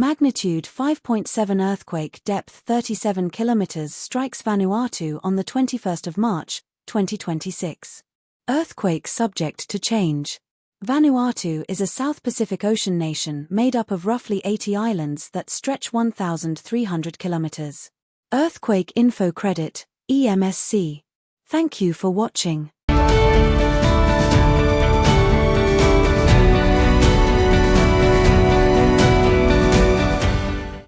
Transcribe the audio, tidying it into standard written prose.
Magnitude 5.7 earthquake, depth 37 kilometers, strikes Vanuatu on the 21st of March, 2026. Earthquake subject to change. Vanuatu is a South Pacific Ocean nation made up of roughly 80 islands that stretch 1,300 kilometers. Earthquake Info Credit, EMSC. Thank you for watching.